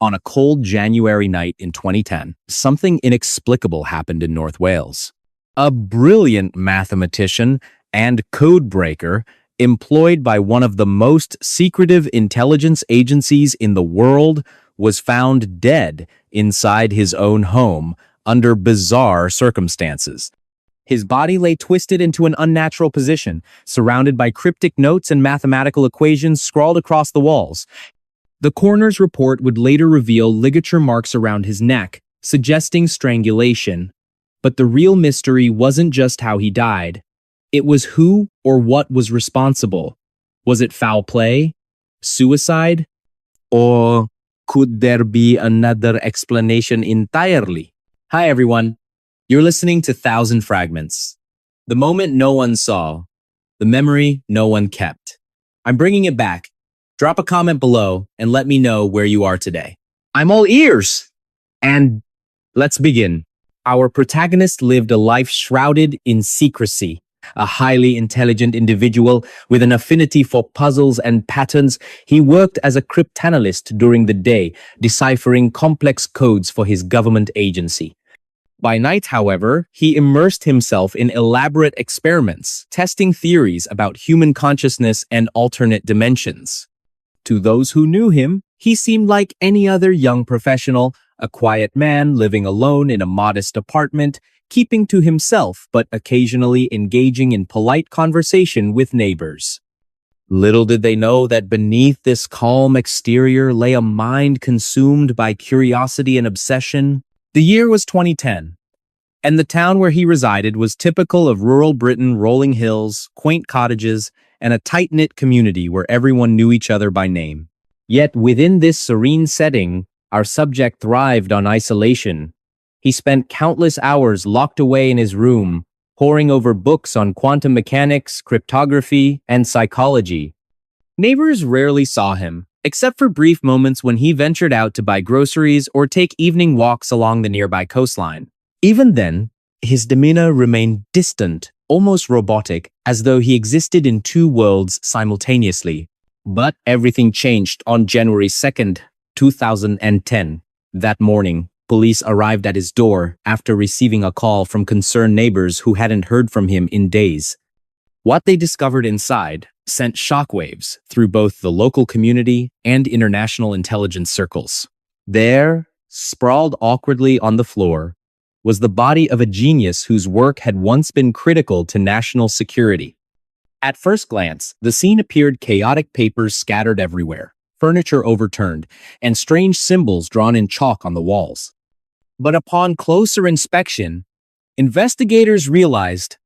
On a cold January night in 2010, something inexplicable happened in North Wales. A brilliant mathematician and code breaker employed by one of the most secretive intelligence agencies in the world was found dead inside his own home under bizarre circumstances. His body lay twisted into an unnatural position, surrounded by cryptic notes and mathematical equations scrawled across the walls. The coroner's report would later reveal ligature marks around his neck, suggesting strangulation. But the real mystery wasn't just how he died. It was who or what was responsible. Was it foul play? Suicide? Or could there be another explanation entirely? Hi everyone. You're listening to Thousand Fragments. The moment no one saw, the memory no one kept. I'm bringing it back. Drop a comment below and let me know where you are today. I'm all ears! And let's begin. Our protagonist lived a life shrouded in secrecy. A highly intelligent individual with an affinity for puzzles and patterns, he worked as a cryptanalyst during the day, deciphering complex codes for his government agency. By night, however, he immersed himself in elaborate experiments, testing theories about human consciousness and alternate dimensions. To those who knew him, he seemed like any other young professional, a quiet man living alone in a modest apartment, keeping to himself but occasionally engaging in polite conversation with neighbors. Little did they know that beneath this calm exterior lay a mind consumed by curiosity and obsession. The year was 2010, and the town where he resided was typical of rural Britain: rolling hills, quaint cottages, and a tight-knit community where everyone knew each other by name. Yet within this serene setting, our subject thrived on isolation. He spent countless hours locked away in his room, poring over books on quantum mechanics, cryptography, and psychology. Neighbors rarely saw him, except for brief moments when he ventured out to buy groceries or take evening walks along the nearby coastline. Even then, his demeanor remained distant, almost robotic, as though he existed in two worlds simultaneously. But everything changed on January 2nd, 2010. That morning, police arrived at his door after receiving a call from concerned neighbors who hadn't heard from him in days. What they discovered inside sent shockwaves through both the local community and international intelligence circles. There, sprawled awkwardly on the floor, was the body of a genius whose work had once been critical to national security. At first glance, the scene appeared chaotic: papers scattered everywhere, furniture overturned, and strange symbols drawn in chalk on the walls. But upon closer inspection, investigators realized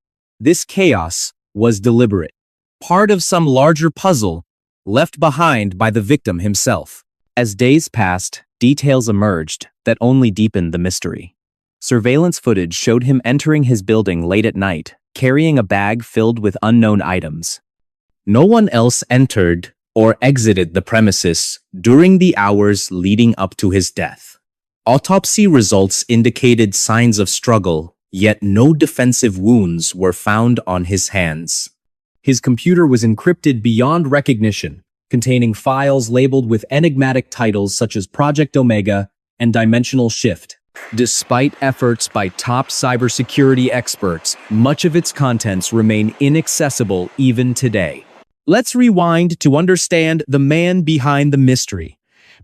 this chaos was deliberate, part of some larger puzzle left behind by the victim himself. As days passed, details emerged that only deepened the mystery. Surveillance footage showed him entering his building late at night, carrying a bag filled with unknown items. No one else entered or exited the premises during the hours leading up to his death. Autopsy results indicated signs of struggle, yet no defensive wounds were found on his hands. His computer was encrypted beyond recognition, containing files labeled with enigmatic titles such as Project Omega and Dimensional Shift. Despite efforts by top cybersecurity experts, much of its contents remain inaccessible even today. Let's rewind to understand the man behind the mystery.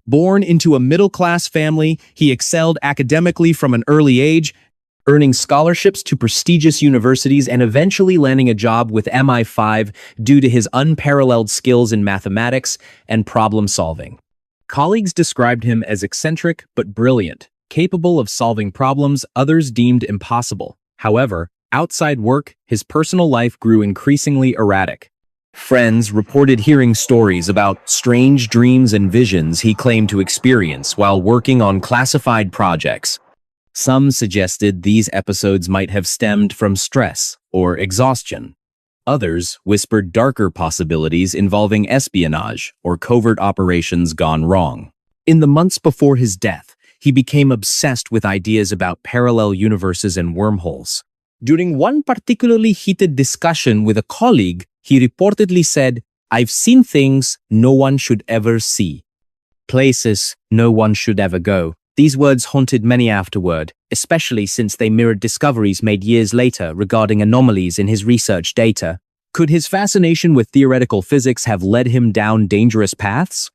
Born into a middle-class family, he excelled academically from an early age, earning scholarships to prestigious universities and eventually landing a job with MI5 due to his unparalleled skills in mathematics and problem-solving. Colleagues described him as eccentric but brilliant, capable of solving problems others deemed impossible. However, outside work, his personal life grew increasingly erratic. Friends reported hearing stories about strange dreams and visions he claimed to experience while working on classified projects. Some suggested these episodes might have stemmed from stress or exhaustion. Others whispered darker possibilities involving espionage or covert operations gone wrong. In the months before his death, he became obsessed with ideas about parallel universes and wormholes. During one particularly heated discussion with a colleague, he reportedly said, "I've seen things no one should ever see." places no one should ever go. These words haunted many afterward, especially since they mirrored discoveries made years later regarding anomalies in his research data. Could his fascination with theoretical physics have led him down dangerous paths?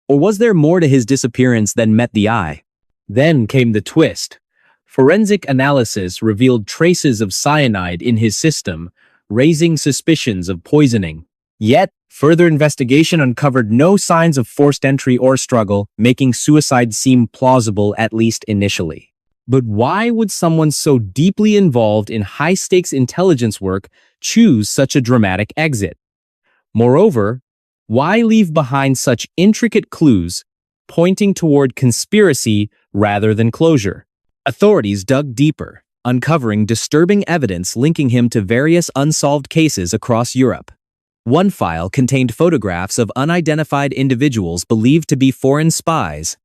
Or was there more to his disappearance than met the eye? Then came the twist. Forensic analysis revealed traces of cyanide in his system, raising suspicions of poisoning. Yet, further investigation uncovered no signs of forced entry or struggle, making suicide seem plausible at least initially. But why would someone so deeply involved in high-stakes intelligence work choose such a dramatic exit? Moreover, why leave behind such intricate clues pointing toward conspiracy rather than closure? Authorities dug deeper, uncovering disturbing evidence linking him to various unsolved cases across Europe. One file contained photographs of unidentified individuals believed to be foreign spies.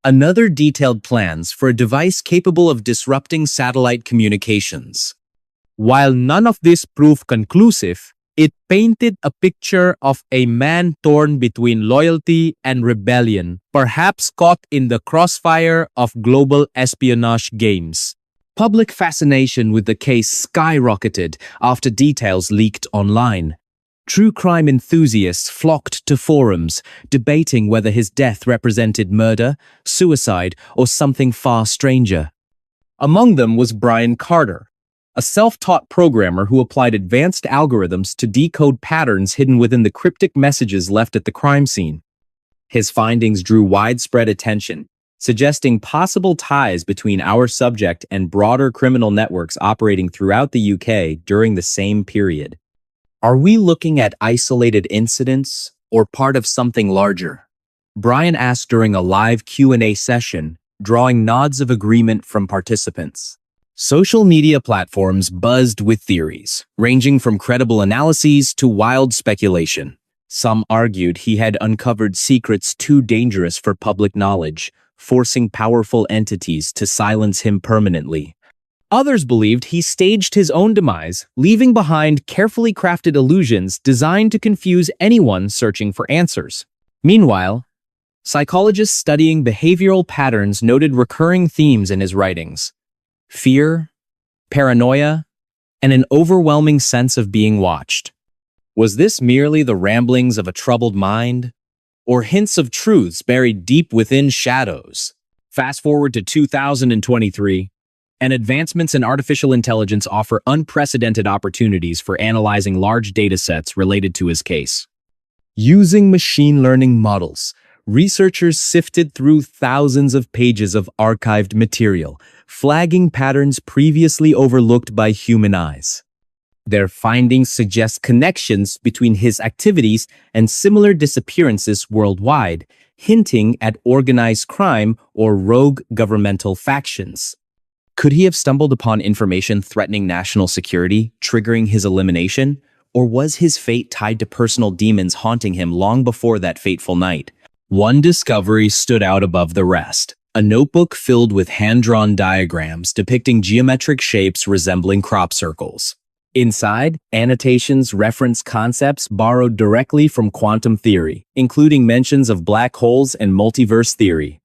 Another detailed plans for a device capable of disrupting satellite communications. While none of this proved conclusive, it painted a picture of a man torn between loyalty and rebellion, perhaps caught in the crossfire of global espionage games. Public fascination with the case skyrocketed after details leaked online. True crime enthusiasts flocked to forums, debating whether his death represented murder, suicide, or something far stranger. Among them was Brian Carter, a self-taught programmer who applied advanced algorithms to decode patterns hidden within the cryptic messages left at the crime scene. His findings drew widespread attention, suggesting possible ties between our subject and broader criminal networks operating throughout the UK during the same period. Are we looking at isolated incidents or part of something larger? Brian asked during a live Q&A session, drawing nods of agreement from participants. Social media platforms buzzed with theories, ranging from credible analyses to wild speculation. Some argued he had uncovered secrets too dangerous for public knowledge, forcing powerful entities to silence him permanently. Others believed he staged his own demise, leaving behind carefully crafted illusions designed to confuse anyone searching for answers. Meanwhile, psychologists studying behavioral patterns noted recurring themes in his writings: fear, paranoia, and an overwhelming sense of being watched. Was this merely the ramblings of a troubled mind, or hints of truths buried deep within shadows? Fast forward to 2023, and advancements in artificial intelligence offer unprecedented opportunities for analyzing large datasets related to his case. Using machine learning models, researchers sifted through thousands of pages of archived material, flagging patterns previously overlooked by human eyes. Their findings suggest connections between his activities and similar disappearances worldwide, hinting at organized crime or rogue governmental factions. Could he have stumbled upon information threatening national security, triggering his elimination? Or was his fate tied to personal demons haunting him long before that fateful night? One discovery stood out above the rest: a notebook filled with hand-drawn diagrams depicting geometric shapes resembling crop circles. Inside, annotations reference concepts borrowed directly from quantum theory, including mentions of black holes and multiverse theory.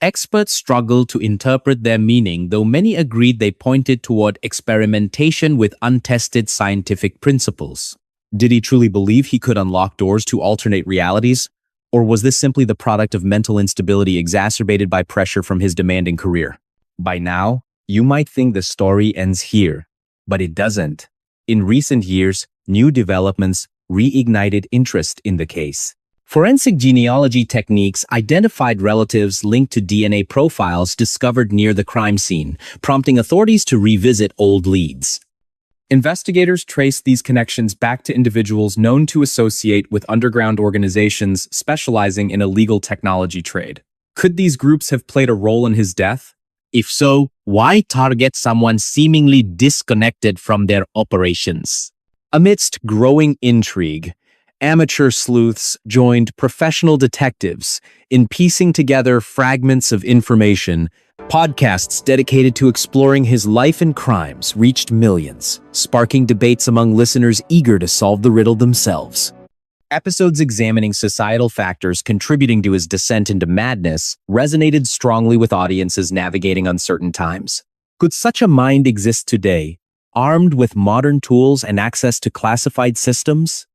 Experts struggled to interpret their meaning, though many agreed they pointed toward experimentation with untested scientific principles. Did he truly believe he could unlock doors to alternate realities? Or was this simply the product of mental instability exacerbated by pressure from his demanding career? By now, you might think the story ends here, but it doesn't. In recent years, new developments reignited interest in the case. Forensic genealogy techniques identified relatives linked to DNA profiles discovered near the crime scene, prompting authorities to revisit old leads. Investigators traced these connections back to individuals known to associate with underground organizations specializing in illegal technology trade. Could these groups have played a role in his death? If so, why target someone seemingly disconnected from their operations? Amidst growing intrigue, amateur sleuths joined professional detectives in piecing together fragments of information. Podcasts dedicated to exploring his life and crimes reached millions, sparking debates among listeners eager to solve the riddle themselves. Episodes examining societal factors contributing to his descent into madness resonated strongly with audiences navigating uncertain times. Could such a mind exist today, armed with modern tools and access to classified systems?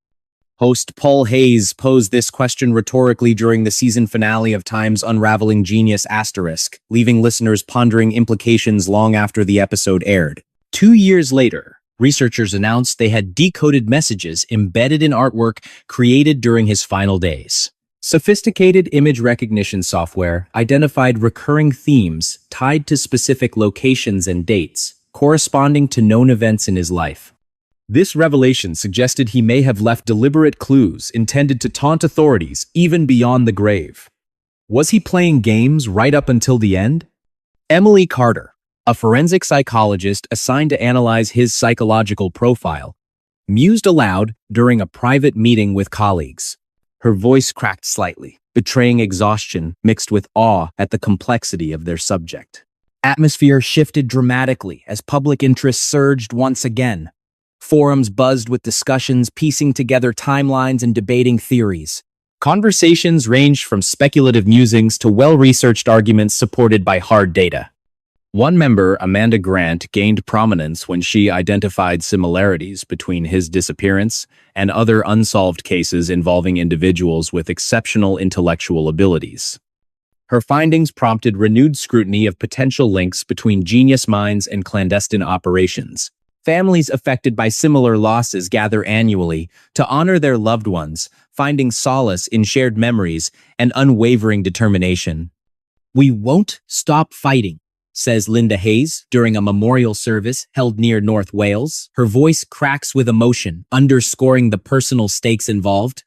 Host Paul Hayes posed this question rhetorically during the season finale of Time's Unraveling Genius Asterisk, leaving listeners pondering implications long after the episode aired. 2 years later, researchers announced they had decoded messages embedded in artwork created during his final days. Sophisticated image recognition software identified recurring themes tied to specific locations and dates, corresponding to known events in his life. This revelation suggested he may have left deliberate clues intended to taunt authorities even beyond the grave. Was he playing games right up until the end? Emily Carter, a forensic psychologist assigned to analyze his psychological profile, mused aloud during a private meeting with colleagues. Her voice cracked slightly, betraying exhaustion mixed with awe at the complexity of their subject. Atmosphere shifted dramatically as public interest surged once again. Forums buzzed with discussions piecing together timelines and debating theories. Conversations ranged from speculative musings to well-researched arguments supported by hard data. One member, Amanda Grant, gained prominence when she identified similarities between his disappearance and other unsolved cases involving individuals with exceptional intellectual abilities. Her findings prompted renewed scrutiny of potential links between genius minds and clandestine operations. Families affected by similar losses gather annually to honor their loved ones, finding solace in shared memories and unwavering determination. "We won't stop fighting," says Linda Hayes during a memorial service held near North Wales. Her voice cracks with emotion, underscoring the personal stakes involved.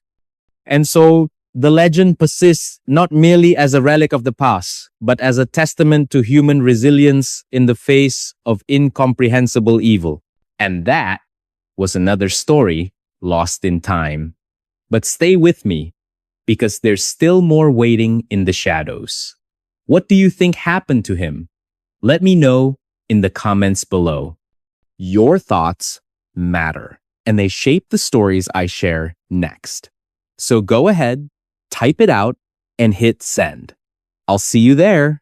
And so, the legend persists not merely as a relic of the past, but as a testament to human resilience in the face of incomprehensible evil. And that was another story lost in time. But stay with me, because there's still more waiting in the shadows. What do you think happened to him? Let me know in the comments below. Your thoughts matter, and they shape the stories I share next. So go ahead, type it out, and hit send. I'll see you there.